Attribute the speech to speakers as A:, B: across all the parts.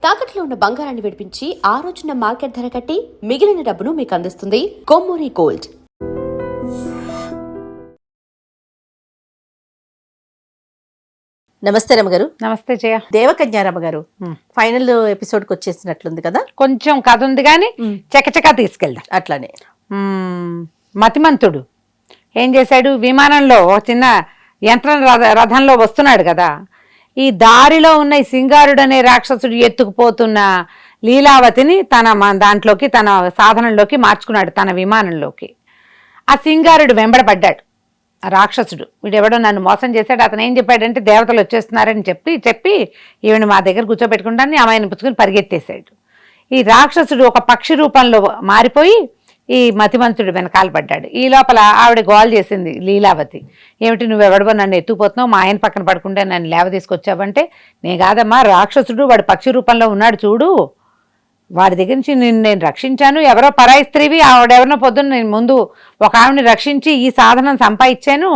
A: తాకట్లో ఉన్న బంగారాన్ని విడిపించి ఆ రోజున మార్కెట్ ధర కట్టి మిగిలిన డబ్బును మీకు అందిస్తుంది కొమ్మూరి గోల్డ్.
B: నమస్తే రమగారు.
C: నమస్తే జయ.
B: దేవకన్య రమగారు ఫైనల్ ఎపిసోడ్కి వచ్చేసినట్లుంది కదా.
C: కొంచెం కథ ఉంది కానీ చకచకా తీసుకెళ్దాం.
B: అట్లానే
C: మతిమంతుడు ఏం చేశాడు, విమానంలో చిన్న యంత్రం రథంలో వస్తున్నాడు కదా, ఈ దారిలో ఉన్న ఈ సింగారుడు అనే రాక్షసుడు ఎత్తుకుపోతున్న లీలావతిని తన దాంట్లోకి తన సాధనంలోకి మార్చుకున్నాడు, తన విమానంలోకి. ఆ సింగారుడు వెంబడపడ్డాడు. రాక్షసుడు వీడెవడో నన్ను మోసం చేశాడు. అతను ఏం చెప్పాడంటే దేవతలు వచ్చేస్తున్నారని చెప్పి ఈవిని మా దగ్గర కూర్చోబెట్టుకుంటాను అమ్మాయిని పుచ్చుకుని పరిగెత్తేశాడు. ఈ రాక్షసుడు ఒక పక్షి రూపంలో మారిపోయి ఈ మతిమంతుడు వెనకాల పడ్డాడు. ఈ లోపల ఆవిడ గోల్ చేసింది లీలావతి, ఏమిటి నువ్వెవడబో నన్ను ఎత్తుకుపోతున్నావు, మా ఆయన పక్కన పడుకుంటే నన్ను లేవ తీసుకొచ్చావంటే, నే కాదమ్మా రాక్షసుడు వాడు పక్షి రూపంలో ఉన్నాడు చూడు, వాడి దగ్గర నుంచి నేను రక్షించాను, ఎవరో పరాయి స్త్రీవి ఆవిడెవరినో పొద్దున్న నేను ముందు ఒక ఆవిడని రక్షించి ఈ సాధనం సంపాదించాను,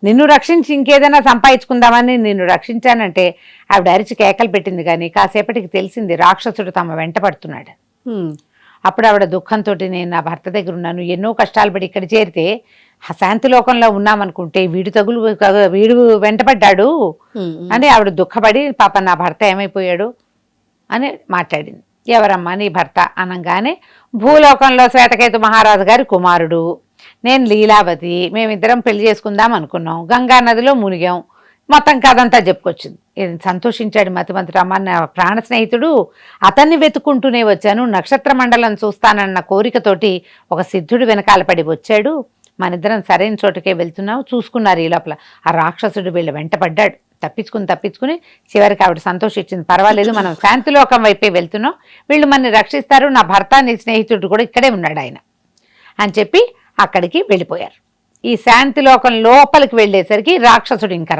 C: నిన్ను రక్షించి ఇంకేదైనా సంపాదించుకుందామని నిన్ను రక్షించానంటే ఆవిడ అరిచి కేకలు పెట్టింది. కానీ కాసేపటికి తెలిసింది రాక్షసుడు తమ వెంట పడుతున్నాడు. అప్పుడు ఆవిడ దుఃఖంతో నేను నా భర్త దగ్గర ఉన్నాను, ఎన్నో కష్టాలు పడి ఇక్కడ చేరితే శాంతి లోకంలో ఉన్నామనుకుంటే వీడు వెంటపడ్డాడు అని ఆవిడ దుఃఖపడి పాప నా భర్త ఏమైపోయాడు అని మాట్లాడింది. ఎవరమ్మా నీ భర్త అనగానే, భూలోకంలో శ్వేతకేతు మహారాజు గారి కుమారుడు, నేను లీలావతి, మేమిద్దరం పెళ్లి చేసుకుందాం అనుకున్నాం, గంగా నదిలో మునిగాం, మొత్తం కథంతా చెప్పుకొచ్చింది. సంతోషించాడు మతిమంతుడు. అమ్మ నా ప్రాణ స్నేహితుడు, అతన్ని వెతుక్కుంటూనే వచ్చాను, నక్షత్ర మండలం చూస్తానన్న కోరికతోటి ఒక సిద్ధుడు వెనకాల పడి వచ్చాడు, మనిద్దరం సరైన చోటుకే వెళ్తున్నాం, చూసుకున్నారు. ఈ లోపల ఆ రాక్షసుడు వీళ్ళ వెంటపడ్డాడు. తప్పించుకుని చివరికి ఆవిడ సంతోషించింది. పర్వాలేదు మనం శాంతిలోకం వైపే వెళ్తున్నాం, వీళ్ళు మనని రక్షిస్తారు, నా భర్త నీ స్నేహితుడు కూడా ఇక్కడే ఉన్నాడు ఆయన అని చెప్పి అక్కడికి వెళ్ళిపోయారు. ఈ శాంతిలోకం లోపలికి వెళ్ళేసరికి రాక్షసుడు ఇంకా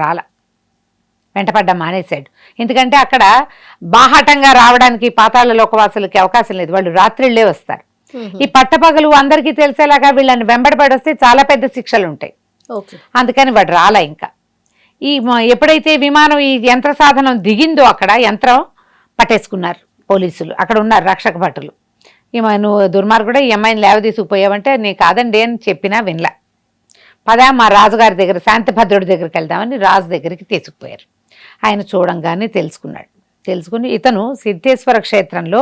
C: వెంటపడ్డం మానేశాడు. ఎందుకంటే అక్కడ బాహాటంగా రావడానికి పాతాళ లోకవాసులకి అవకాశం లేదు, వాళ్ళు రాత్రిళ్ళే వస్తారు. ఈ పట్టపగలు అందరికీ తెలిసేలాగా వీళ్ళని వెంబడపడి వస్తే చాలా పెద్ద శిక్షలు ఉంటాయి. అందుకని వాడు రాలా. ఇంకా ఈ ఎప్పుడైతే విమానం ఈ యంత్ర సాధనం దిగిందో అక్కడ యంత్రం పట్టేసుకున్నారు పోలీసులు, అక్కడ ఉన్నారు రక్షక భటులు. నువ్వు దుర్మార్గుడు ఈ అమ్మాయిని లేవదీసుకుపోయావంటే నీ కాదండి అని చెప్పినా వినలా. పదా మా రాజుగారి దగ్గర శాంతిభద్రుడి దగ్గరికి వెళ్దామని రాజు దగ్గరికి తీసుకుపోయారు. ఆయన చూడంగానే తెలుసుకుని ఇతను సిద్ధేశ్వర క్షేత్రంలో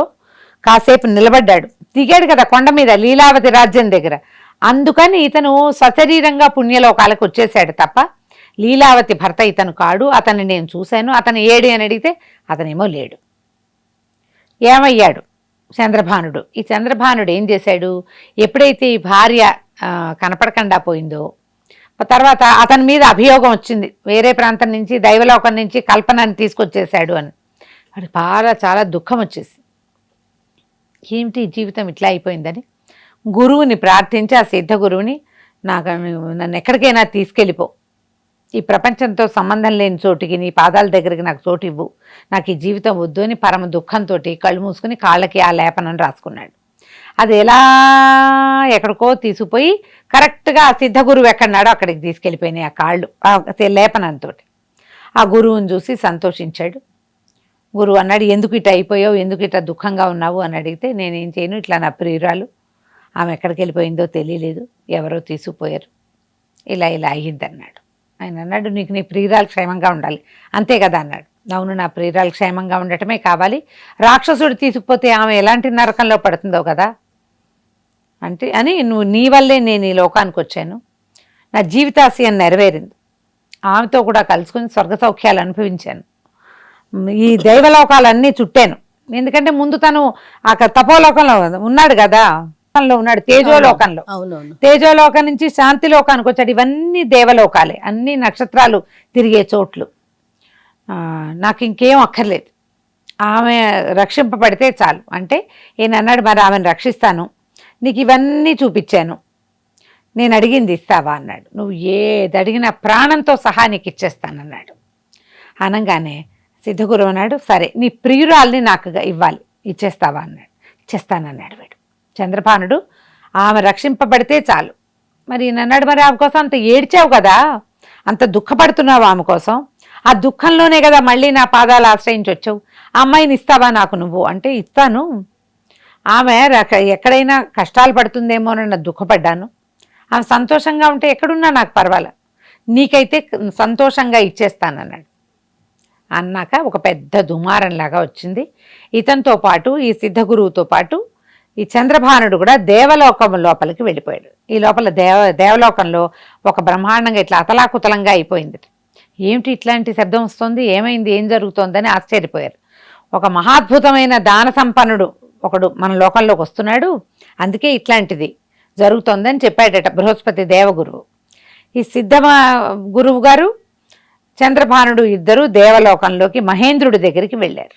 C: కాసేపు నిలబడ్డాడు. దిగాడు కదా కొండ మీద లీలావతి రాజ్యం దగ్గర, అందుకని ఇతను సశరీరంగా పుణ్యలోకాలకు వచ్చేసాడు తప్ప లీలావతి భర్త ఇతను కాడు. అతన్ని నేను చూశాను, అతను ఏడు అని అడిగితే అతనేమో లేడు. ఏమయ్యాడు చంద్రభానుడు. ఈ చంద్రభానుడు ఏం చేశాడు, ఎప్పుడైతే ఈ భార్య కనపడకుండా పోయిందో తర్వాత అతని మీద అభియోగం వచ్చింది, వేరే ప్రాంతం నుంచి దైవలోకం నుంచి కల్పనని తీసుకొచ్చేసాడు అని. వాడు చాలా దుఃఖం వచ్చేసి ఏమిటి జీవితం ఇట్లా అయిపోయిందని గురువుని ప్రార్థించి, ఆ సిద్ధ గురువుని నన్ను ఎక్కడికైనా తీసుకెళ్ళిపో, ఈ ప్రపంచంతో సంబంధం లేని చోటికి నీ పాదాల దగ్గరికి నాకు చోటు ఇవ్వు, నాకు ఈ జీవితం వద్దు అని పరమ దుఃఖంతో కళ్ళు మూసుకుని కాళ్ళకి ఆ లేపనం రాసుకున్నాడు. అది ఎలా ఎక్కడికో తీసుకుపోయి కరెక్ట్గా ఆ సిద్ధ గురువు ఎక్కడున్నాడో అక్కడికి తీసుకెళ్ళిపోయినాయి ఆ కాళ్ళు ఆ లేపనంతో. ఆ గురువుని చూసి సంతోషించాడు. గురువు అన్నాడు, ఎందుకు ఇట్లా అయిపోయావు, ఎందుకు ఇట్లా దుఃఖంగా ఉన్నావు అని అడిగితే, నేనేం చేయను, ఇట్లా నా ప్రియురాలు ఆమె ఎక్కడికి వెళ్ళిపోయిందో తెలియలేదు, ఎవరో తీసుకుపోయారు, ఇలా అయ్యింది అన్నాడు. ఆయన అన్నాడు, నీకు నీ ప్రియురాలు క్షేమంగా ఉండాలి అంతే కదా అన్నాడు. అవును, నా ప్రియురాలు క్షేమంగా ఉండటమే కావాలి, రాక్షసుడు తీసుకుపోతే ఆమె ఎలాంటి నరకంలో పడుతుందో కదా అంటే అని, నీ వల్లే నేను ఈ లోకానికి వచ్చాను, నా జీవితాశయం నెరవేరింది, ఆమెతో కూడా కలుసుకుని స్వర్గ సౌఖ్యాలు అనుభవించాను, ఈ దైవలోకాలన్నీ చుట్టాను. ఎందుకంటే ముందు తను ఆ తపోలోకంలో ఉన్నాడు కదా, ఉన్నాడు తేజోలోకంలో, తేజోలోకం నుంచి శాంతి లోకానికి వచ్చాడు. ఇవన్నీ దేవలోకాలే, అన్ని నక్షత్రాలు తిరిగే చోట్లు. నాకు ఇంకేం అక్కర్లేదు, ఆమె రక్షింపబడితే చాలు అంటే ఈయన అన్నాడు, మరి ఆమెను రక్షిస్తాను, నీకు ఇవన్నీ చూపించాను, నేను అడిగింది ఇస్తావా అన్నాడు. నువ్వు ఏది అడిగినా ప్రాణంతో సహా నీకు ఇచ్చేస్తానన్నాడు. అనగానే సిద్ధగురు అన్నాడు, సరే నీ ప్రియురాల్ని నాకు ఇవ్వాలి, ఇచ్చేస్తావా అన్నాడు. ఇచ్చేస్తానన్నాడు వీడు. చంద్రభానుడు ఆమె రక్షింపబడితే చాలు. మరి నన్నాడు, మరి ఆమె కోసం అంత ఏడ్చావు కదా, అంత దుఃఖపడుతున్నావు ఆమె కోసం, ఆ దుఃఖంలోనే కదా మళ్ళీ నా పాదాలు ఆశ్రయించి వచ్చావు, అమ్మాయిని ఇస్తావా నాకు నువ్వు అంటే ఇస్తాను. ఆమె ఎక్కడైనా కష్టాలు పడుతుందేమోనన్న దుఃఖపడ్డాను. ఆమె సంతోషంగా ఉంటే ఎక్కడున్నా నాకు పర్వాలే, నీకైతే సంతోషంగా ఇచ్చేస్తానన్నాడు. అన్నాక ఒక పెద్ద దుమారంలాగా వచ్చింది. ఇతనితో పాటు ఈ సిద్ధగురువుతో పాటు ఈ చంద్రభానుడు కూడా దేవలోకం లోపలికి వెళ్ళిపోయాడు. ఈ లోపల దేవలోకంలో ఒక బ్రహ్మాండంగా ఇట్లా అతలాకుతలంగా అయిపోయింది. ఏమిటి ఇట్లాంటి శబ్దం వస్తుంది, ఏమైంది, ఏం జరుగుతోందని ఆశ్చర్యపోయారు. ఒక మహాద్భుతమైన దాన సంపన్నుడు ఒకడు మన లోకంలోకి వస్తున్నాడు, అందుకే ఇట్లాంటిది జరుగుతోందని చెప్పాడట బృహస్పతి దేవగురువు. ఈ సిద్ధ గురువు గారు చంద్రభానుడు ఇద్దరు దేవలోకంలోకి మహేంద్రుడి దగ్గరికి వెళ్ళారు.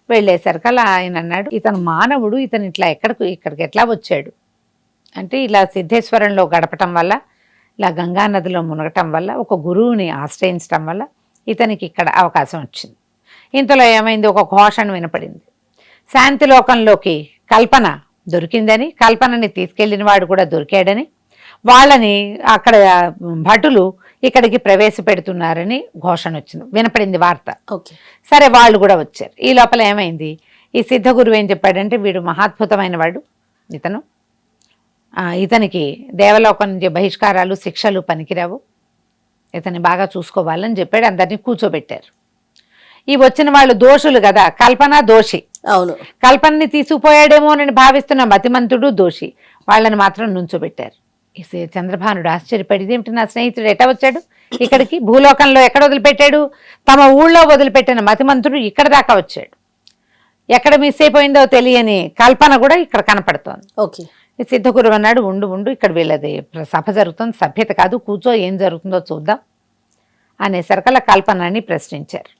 C: వెళ్ళేసరికల్లా ఆయన అన్నాడు, ఇతను మానవుడు, ఇతను ఇట్లా ఇక్కడికి ఎట్లా వచ్చాడు అంటే, ఇలా సిద్ధేశ్వరంలో గడపటం వల్ల, ఇలా గంగానదిలో మునగటం వల్ల, ఒక గురువుని ఆశ్రయించడం వల్ల ఇతనికి ఇక్కడ అవకాశం వచ్చింది. ఇంతలో ఏమైంది, ఒక ఘోషణ వినపడింది. శాంతిలోకంలోకి కల్పన దొరికిందని, కల్పనని తీసుకెళ్లిన వాడు కూడా దొరికాడని, వాళ్ళని అక్కడ భటులు ఇక్కడికి ప్రవేశపెడుతున్నారని ఘోషణ వచ్చింది, వినపడింది వార్త. సరే వాళ్ళు కూడా వచ్చారు. ఈ లోపల ఏమైంది, ఈ సిద్ధగురువు ఏం చెప్పాడంటే, వీడు మహాద్భుతమైన వాడు, ఇతనికి దేవలోకం నుంచి బహిష్కారాలు శిక్షలు పనికిరావు, ఇతన్ని బాగా చూసుకోవాలని చెప్పాడు. అందరినీ కూర్చోబెట్టారు. ఈ వచ్చిన వాళ్ళు దోషులు కదా, కల్పన దోషి,
B: అవును,
C: కల్పనని తీసుకుపోయాడేమోనని భావిస్తున్న మతిమంతుడు దోషి, వాళ్ళని మాత్రం నుంచోబెట్టారు. ఈ చంద్రభానుడు ఆశ్చర్యపడి, ఏమిటి నా స్నేహితుడు ఎట్లా వచ్చాడు ఇక్కడికి, భూలోకంలో ఎక్కడ వదిలిపెట్టాడు, తమ ఊళ్ళో వదిలిపెట్టిన మతిమంతుడు ఇక్కడ దాకా వచ్చాడు, ఎక్కడ మిస్ అయిపోయిందో తెలియని కల్పన కూడా ఇక్కడ కనపడుతోంది.
B: ఓకే.
C: ఈ సిద్ధగురువు అన్నాడు, ఉండు ఇక్కడ వీళ్ళది సభ జరుగుతుంది, సభ్యత కాదు, కూర్చో, ఏం జరుగుతుందో చూద్దాం అనేసరికల్లా కల్పనని ప్రశ్నించారు.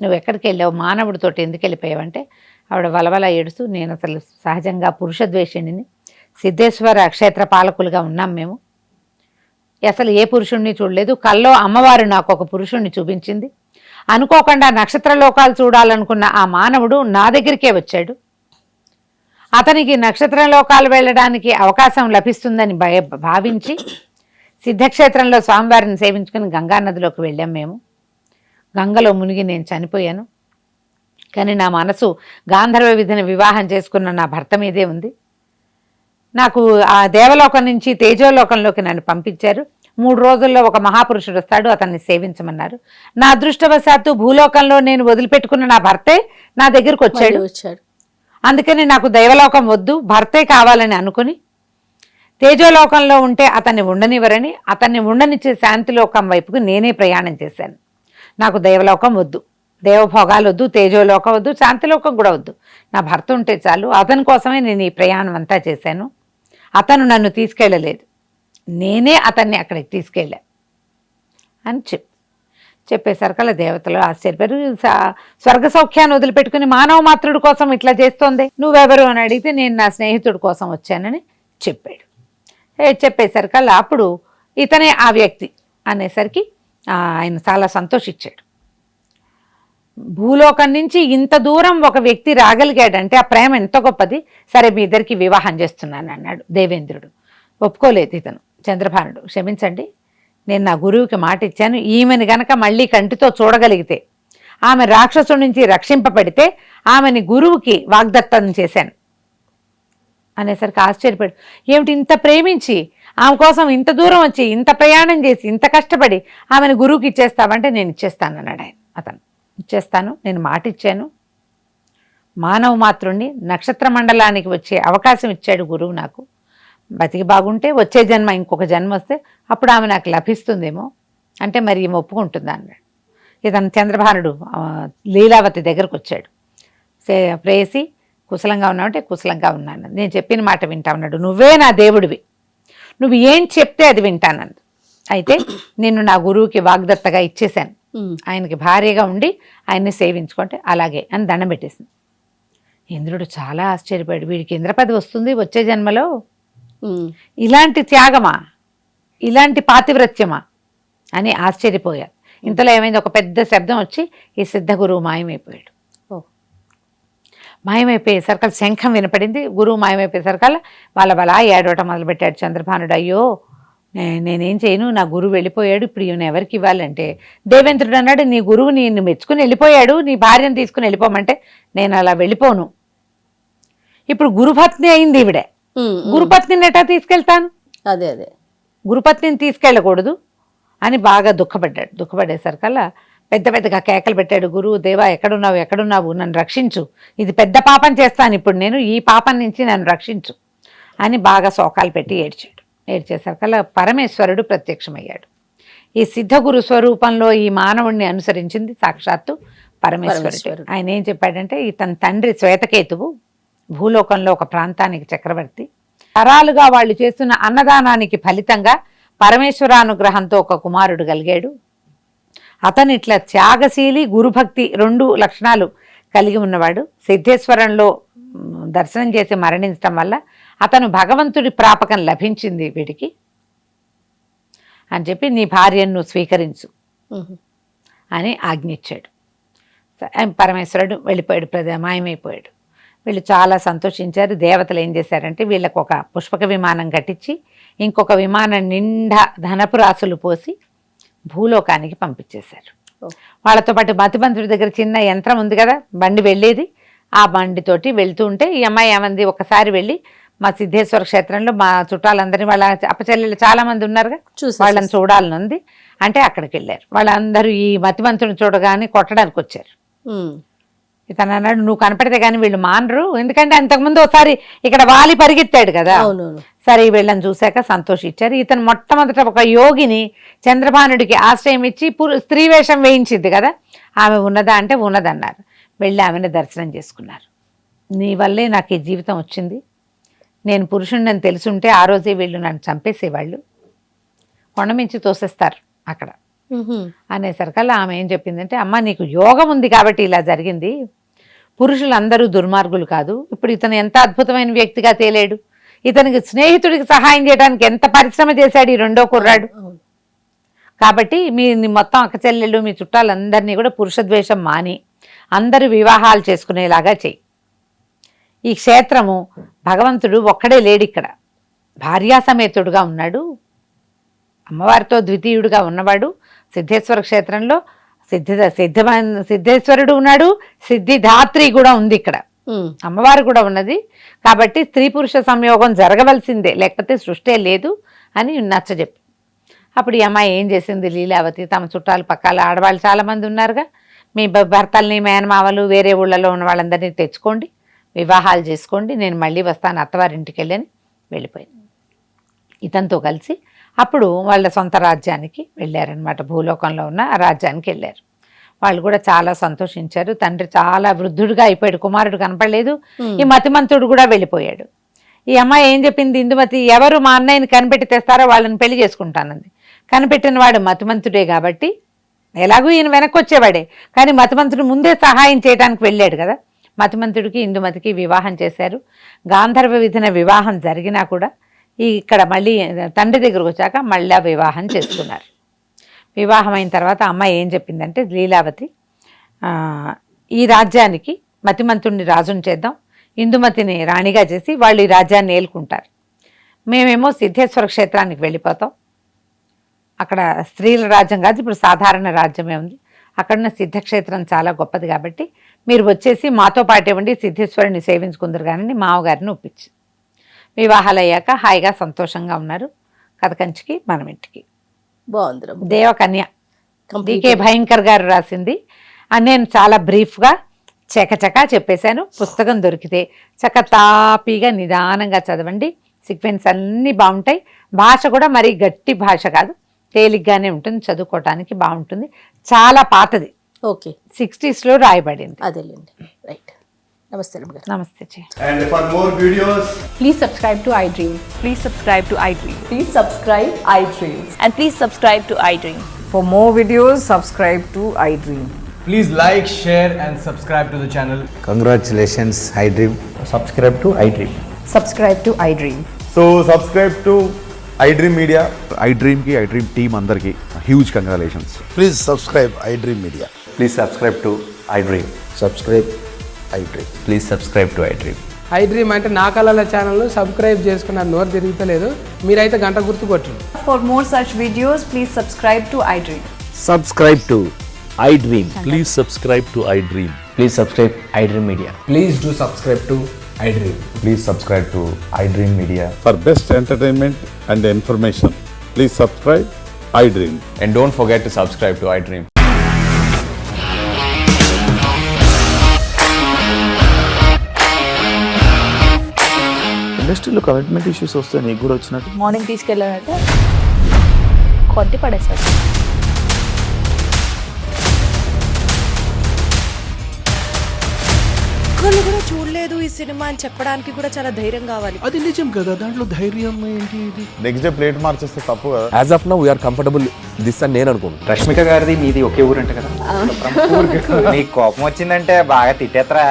C: నువ్వు ఎక్కడికి వెళ్ళావు, మానవుడితోటి ఎందుకు వెళ్ళిపోయావంటే, ఆవిడ వలవల ఏడుస్తూ, నేను అసలు సహజంగా పురుషద్వేషిణిని, సిద్ధేశ్వర క్షేత్ర పాలకులుగా ఉన్నాం మేము, అసలు ఏ పురుషుణ్ణి చూడలేదు, కల్లో అమ్మవారు నాకు ఒక పురుషుణ్ణి చూపించింది, అనుకోకుండా నక్షత్ర లోకాలు చూడాలనుకున్న ఆ మానవుడు నా దగ్గరికే వచ్చాడు, అతనికి నక్షత్ర లోకాలు వెళ్ళడానికి అవకాశం లభిస్తుందని భావించి సిద్ధక్షేత్రంలో స్వామివారిని సేవించుకుని గంగానదిలోకి వెళ్ళాం మేము, గంగలో మునిగి నేను చనిపోయాను, కానీ నా మనసు గాంధర్వ విధిని వివాహం చేసుకున్న నా భర్త మీదే ఉంది, నాకు ఆ దేవలోకం నుంచి తేజోలోకంలోకి నన్ను పంపించారు, 3 రోజుల్లో ఒక మహాపురుషుడు వస్తాడు, అతన్ని సేవించమన్నారు, నా అదృష్టవశాత్తు భూలోకంలో నేను వదిలిపెట్టుకున్న నా భర్తే నా దగ్గరకు వచ్చాడు, అందుకని నాకు దైవలోకం వద్దు, భర్తే కావాలని అనుకుని తేజోలోకంలో ఉంటే అతన్ని ఉండనివ్వరని, అతన్ని ఉండనిచ్చే శాంతిలోకం వైపుకు నేనే ప్రయాణం చేశాను, నాకు దైవలోకం వద్దు, దేవభోగాలు వద్దు, తేజోలోకం వద్దు, శాంతిలోకం కూడా వద్దు, నా భర్త ఉంటే చాలు, అతని కోసమే నేను ఈ ప్రయాణం అంతా చేశాను, అతను నన్ను తీసుకెళ్ళలేదు, నేనే అతన్ని అక్కడికి తీసుకెళ్ళా అని చెప్పేసరికల్లా దేవతలు ఆశ్చర్యపోయారు. స్వర్గ సౌఖ్యాన్ని వదిలిపెట్టుకుని మానవ మాత్రుడి కోసం ఇట్లా చేస్తోంది, నువ్వెవరు అని అడిగితే, నేను నా స్నేహితుడి కోసం వచ్చానని చెప్పాడు. చెప్పేసరికల్లా అప్పుడు ఇతనే ఆ వ్యక్తి అనేసరికి ఆయన చాలా సంతోషించాడు. భూలోకం నుంచి ఇంత దూరం ఒక వ్యక్తి రాగలిగాడంటే ఆ ప్రేమ ఎంత గొప్పది, సరే మీ ఇద్దరికి వివాహం చేస్తున్నాను అన్నాడు దేవేంద్రుడు. ఒప్పుకోలేదు ఇతను, చంద్రభానుడు, క్షమించండి, నేను నా గురువుకి మాట ఇచ్చాను, ఈమెను గనక మళ్ళీ కంటితో చూడగలిగితే, ఆమె రాక్షసుడి నుంచి రక్షింపబడితే ఆమెని గురువుకి వాగ్దత్తం చేశాను అనేసరికి ఆశ్చర్యపడి, ఏమిటి ఇంత ప్రేమించి ఆమె కోసం ఇంత దూరం వచ్చి ఇంత ప్రయాణం చేసి ఇంత కష్టపడి ఆమెను గురువుకి ఇచ్చేస్తావంటే, నేను ఇచ్చేస్తాను అన్నాడు ఆయన. అతను ఇచ్చేస్తాను, నేను మాట ఇచ్చాను, మానవ మాతృణ్ణి, నక్షత్ర మండలానికి వచ్చే అవకాశం ఇచ్చాడు గురువు నాకు, బతికి బాగుంటే వచ్చే జన్మ ఇంకొక జన్మ వస్తే అప్పుడు ఆమె నాకు లభిస్తుందేమో అంటే మరి ఈమె ఒప్పుకుంటుందా అన్నాడు. ఇతను చంద్రభానుడు లీలావతి దగ్గరకు వచ్చాడు. ప్రేయసి కుశలంగా ఉన్నావంటే కుశలంగా ఉన్నాను, నేను చెప్పిన మాట వింటా ఉన్నాడు, నువ్వే నా దేవుడివి, నువ్వు ఏం చెప్తే అది వింటానందు, అయితే నిన్ను నా గురువుకి వాగ్దత్తగా ఇచ్చేశాను, ఆయనకి భార్యగా ఉండి ఆయన్ని సేవించుకుంటే అలాగే అని దండం పెట్టేసింది. ఇంద్రుడు చాలా ఆశ్చర్యపోయాడు, వీడికి ఇంద్రపది వస్తుంది వచ్చే జన్మలో, ఇలాంటి త్యాగమా, ఇలాంటి పాతివ్రత్యమా అని ఆశ్చర్యపోయారు. ఇంతలో ఏమైంది, ఒక పెద్ద శబ్దం వచ్చి ఈ సిద్ధగురువు మాయమైపోయాడు. మాయమైపోయేసరికల్ శంఖం వినపడింది, గురువు మాయమైపోయేసరికల్లా వాళ్ళ ఏడవటం మొదలుపెట్టాడు చంద్రభానుడు. అయ్యో నేనేం చేయను, నా గురువు వెళ్ళిపోయాడు, ఇప్పుడు ఈయన ఎవరికి ఇవ్వాలంటే దేవేంద్రుడు అన్నాడు, నీ గురువు నిన్ను మెచ్చుకుని వెళ్ళిపోయాడు, నీ భార్యను తీసుకుని వెళ్ళిపోమంటే నేను అలా వెళ్ళిపోను. ఇప్పుడు గురుపత్ని అయింది ఈవిడే, గురుపత్నిని ఎటా తీసుకెళ్తాను,
B: అదే అదే
C: గురుపత్నిని తీసుకెళ్ళకూడదు అని బాగా దుఃఖపడేసరికల్లా పెద్ద పెద్దగా కేకలు పెట్టాడు. గురువు, దేవా ఎక్కడున్నావు, నన్ను రక్షించు, ఇది పెద్ద పాపం చేస్తాను ఇప్పుడు నేను, ఈ పాపం నుంచి నన్ను రక్షించు అని బాగా శోకాలు పెట్టి ఏడ్చేసరికల్లా పరమేశ్వరుడు ప్రత్యక్షమయ్యాడు. ఈ సిద్ధగురు స్వరూపంలో ఈ మానవుణ్ణి అనుసరించింది సాక్షాత్తు పరమేశ్వరుడు. ఆయన ఏం చెప్పాడంటే, ఇతని తండ్రి శ్వేతకేతువు భూలోకంలో ఒక ప్రాంతానికి చక్రవర్తి, తరాలుగా వాళ్ళు చేస్తున్న అన్నదానానికి ఫలితంగా పరమేశ్వరానుగ్రహంతో ఒక కుమారుడు కలిగాడు. అతను ఇట్లా త్యాగశీలి, గురుభక్తి 2 లక్షణాలు కలిగి ఉన్నవాడు. సిద్ధేశ్వరంలో దర్శనం చేసి మరణించడం వల్ల అతను భగవంతుడి ప్రాపకం లభించింది వీడికి అని చెప్పి, నీ భార్యను స్వీకరించు అని ఆజ్ఞించాడు. పరమేశ్వరుడు వెళ్ళిపోయాడు, మాయమైపోయాడు. వీళ్ళు చాలా సంతోషించారు. దేవతలు ఏం చేశారంటే, వీళ్ళకు ఒక పుష్పక విమానం కట్టించి ఇంకొక విమానం నిండా ధనపు రాసులు పోసి భూలోకానికి పంపించేశారు. వాళ్ళతో పాటు మతిమంతుడి దగ్గర చిన్న యంత్రం ఉంది కదా, బండి వెళ్ళేది, ఆ బండితోటి వెళ్తూ ఉంటే ఈ అమ్మాయి ఏమంది, ఒకసారి వెళ్ళి మా సిద్ధేశ్వర క్షేత్రంలో మా చుట్టాలందరినీ, వాళ్ళ అప్పచెల్లెలు చాలా మంది ఉన్నారుగా, వాళ్ళని చూడాలని ఉంది అంటే అక్కడికి వెళ్ళారు. వాళ్ళందరూ ఈ మతిమంతుడిని చూడగానే కొట్టడానికి వచ్చారు. ఇతను అన్నాడు, నువ్వు కనపడితే కానీ వీళ్ళు మానరు, ఎందుకంటే అంతకుముందు ఒకసారి ఇక్కడ వాలి పరిగెత్తాడు కదా. సరే వీళ్ళని చూశాక సంతోషించారు. ఇతను మొట్టమొదట ఒక యోగిని చంద్రభానుడికి ఆశ్రయం ఇచ్చి స్త్రీ వేషం వేయించింది కదా, ఆమె ఉన్నదా అంటే ఉన్నదన్నారు. వెళ్ళి ఆమెను దర్శనం చేసుకున్నారు. నీ వల్లే నాకు ఈ జీవితం వచ్చింది, నేను పురుషుణ్ణని తెలుసుంటే ఆ రోజే వీళ్ళు నన్ను చంపేసేవాళ్ళు, కొండమించి తోసేస్తారు అక్కడ అనేసరికల్లా ఆమె ఏం చెప్పిందంటే, అమ్మ నీకు యోగం ఉంది కాబట్టి ఇలా జరిగింది, పురుషులందరూ దుర్మార్గులు కాదు. ఇప్పుడు ఇతను ఎంత అద్భుతమైన వ్యక్తిగా తేలేడు, ఇతనికి స్నేహితుడికి సహాయం చేయడానికి ఎంత పరిశ్రమ చేశాడు ఈ 2వ కుర్రాడు. కాబట్టి మీ మొత్తం అక్కచెల్లెళ్ళు మీ చుట్టాలందరినీ కూడా పురుషద్వేషం మాని అందరూ వివాహాలు చేసుకునేలాగా చెయ్యి. ఈ క్షేత్రము భగవంతుడు ఒక్కడే లేడు, ఇక్కడ భార్యాసమేతుడుగా ఉన్నాడు, అమ్మవారితో ద్వితీయుడుగా ఉన్నవాడు. సిద్ధేశ్వర క్షేత్రంలో సిద్ధేశ్వరుడు ఉన్నాడు, సిద్ధిదాత్రి కూడా ఉంది, ఇక్కడ అమ్మవారు కూడా ఉన్నది. కాబట్టి స్త్రీ పురుష సంయోగం జరగవలసిందే, లేకపోతే సృష్టే లేదు అని నచ్చజెప్పి, అప్పుడు ఈ అమ్మాయి ఏం చేసింది, లీలావతి తమ చుట్టాలు పక్కల ఆడవాళ్ళు చాలా మంది ఉన్నారుగా, మీ భర్తల్ని, మేనమావలు, వేరే ఊళ్ళలో ఉన్న వాళ్ళందరినీ తెచ్చుకోండి, వివాహాలు చేసుకోండి, నేను మళ్ళీ వస్తాను అత్తవారింటికి వెళ్ళని వెళ్ళిపోయింది. ఇతనితో కలిసి అప్పుడు వాళ్ళ సొంత రాజ్యానికి వెళ్ళారనమాట, భూలోకంలో ఉన్న ఆ రాజ్యానికి వెళ్ళారు. వాళ్ళు కూడా చాలా సంతోషించారు. తండ్రి చాలా వృద్ధుడిగా అయిపోయాడు, కుమారుడు కనపడలేదు, ఈ మతిమంతుడు కూడా వెళ్ళిపోయాడు. ఈ అమ్మాయి ఏం చెప్పింది, ఇందుమతి, ఎవరు మా అన్నయ్యని కనిపెట్టి తెస్తారో వాళ్ళని పెళ్లి చేసుకుంటానంది. కనిపెట్టిన వాడు మతిమంతుడే కాబట్టి ఎలాగూ ఈయన వెనక్కి వచ్చేవాడే, కానీ మతిమంతుడు ముందే సహాయం చేయడానికి వెళ్ళాడు కదా. మతిమంతుడికి ఇందుమతికి వివాహం చేశారు. గాంధర్వ విధిన వివాహం జరిగినా కూడా ఇక్కడ మళ్ళీ తండ్రి దగ్గరకు వచ్చాక మళ్ళీ వివాహం చేసుకున్నారు. వివాహం అయిన తర్వాత అమ్మాయి ఏం చెప్పిందంటే, లీలావతి ఈ రాజ్యానికి మతిమంతుడిని రాజుని చేద్దాం, ఇందుమతిని రాణిగా చేసి వాళ్ళు ఈ రాజ్యాన్ని ఏలుకుంటారు, మేమేమో సిద్ధేశ్వర క్షేత్రానికి వెళ్ళిపోతాం, అక్కడ స్త్రీల రాజ్యం కాదు, ఇప్పుడు సాధారణ రాజ్యమే ఉంది, అక్కడున్న సిద్ధక్షేత్రం చాలా గొప్పది కాబట్టి మీరు వచ్చేసి మాతో పాటు ఇవ్వండి, సిద్ధేశ్వరుని సేవించుకుందరు కానీ మామగారిని ఒప్పించి వివాహాలు అయ్యాక హాయిగా సంతోషంగా ఉన్నారు. కథ కంచికి మనం ఇంటికి.
B: బాగుంది.
C: దేవకన్య డికే భయంకర్ గారు రాసింది. నేను చాలా బ్రీఫ్గా చకచకా చెప్పేశాను. పుస్తకం దొరికితే చకతాపీగా నిదానంగా చదవండి, సీక్వెన్స్ అన్నీ బాగుంటాయి. భాష కూడా మరీ గట్టి భాష కాదు, తేలిగ్గానే ఉంటుంది, చదువుకోవటానికి బాగుంటుంది. చాలా పాతది,
B: ఓకే,
C: 60s లో రాయబడింది.
B: అదేలేండి. రైట్. నమస్తే గారు.
C: నమస్తే G.
D: And for more videos,
E: Please subscribe to iDream.
F: Please subscribe to iDream.
E: Please subscribe iDream.
F: And please subscribe to iDream.
E: For more videos, subscribe to iDream.
D: please like, share and subscribe to the channel.
G: Congratulations, iDream.
H: Subscribe to iDream.
E: Subscribe to iDream.
D: So subscribe to iDream Media.
I: iDream ki iDream team andarki huge congratulations.
G: Please subscribe iDream Media.
H: Please subscribe to iDream.
G: Subscribe iDream.
H: Please subscribe to iDream. I dream అంటే నా కళల channel subscribe చేసుకున్న నోరు తిరుగుతలేదు. మీరైతే గంట గుర్తు కొట్టండి.
E: For more such videos, please subscribe to iDream.
J: Subscribe to iDream.
K: Please subscribe to iDream.
J: Please subscribe iDream Media.
H: Please do subscribe to iDream.
D: Please subscribe to iDream Media.
I: For best entertainment and information, please subscribe iDream.
D: And don't forget to subscribe to iDream.
K: ఇండస్ట్రీలో commitment issues వస్తే నీకు కూడా వచ్చినట్టు
F: morning తీసుకెళ్ళాడంటే కొట్టి పడేశాడు.
B: ఒక్కళ్ళు కూడా చూడలేదు ఈ సినిమా అని చెప్పడానికి కూడా చాలా ధైర్యం కావాలి.
J: అది నిజం కదా, దాంట్లో ధైర్యం ఏంటి ఇది?
D: నెక్స్ట్ డే ప్లేట్ మార్చేస్తే తప్పు కదా.
J: As of now we are comfortable this అని నేను అనుకుంటున్నాను.
G: రష్మిక గారిది మీది ఒకే ఊరంట కదా. నీకు కోపం వచ్చిందంటే బాగా తిట్టేత్తరా?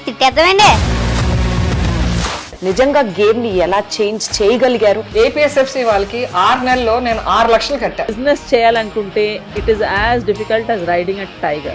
A: తిట్టేద్దామండి.
B: నిజంగా గేమ్ ని ఎలా చేంజ్ చేయగలిగారు?
E: APSFC వాళ్ళకి 6 నెలల్లో నేను 6 లక్షలు కట్టా.
F: బిజినెస్ చేయాలనుకుంటే it is as difficult as riding a tiger.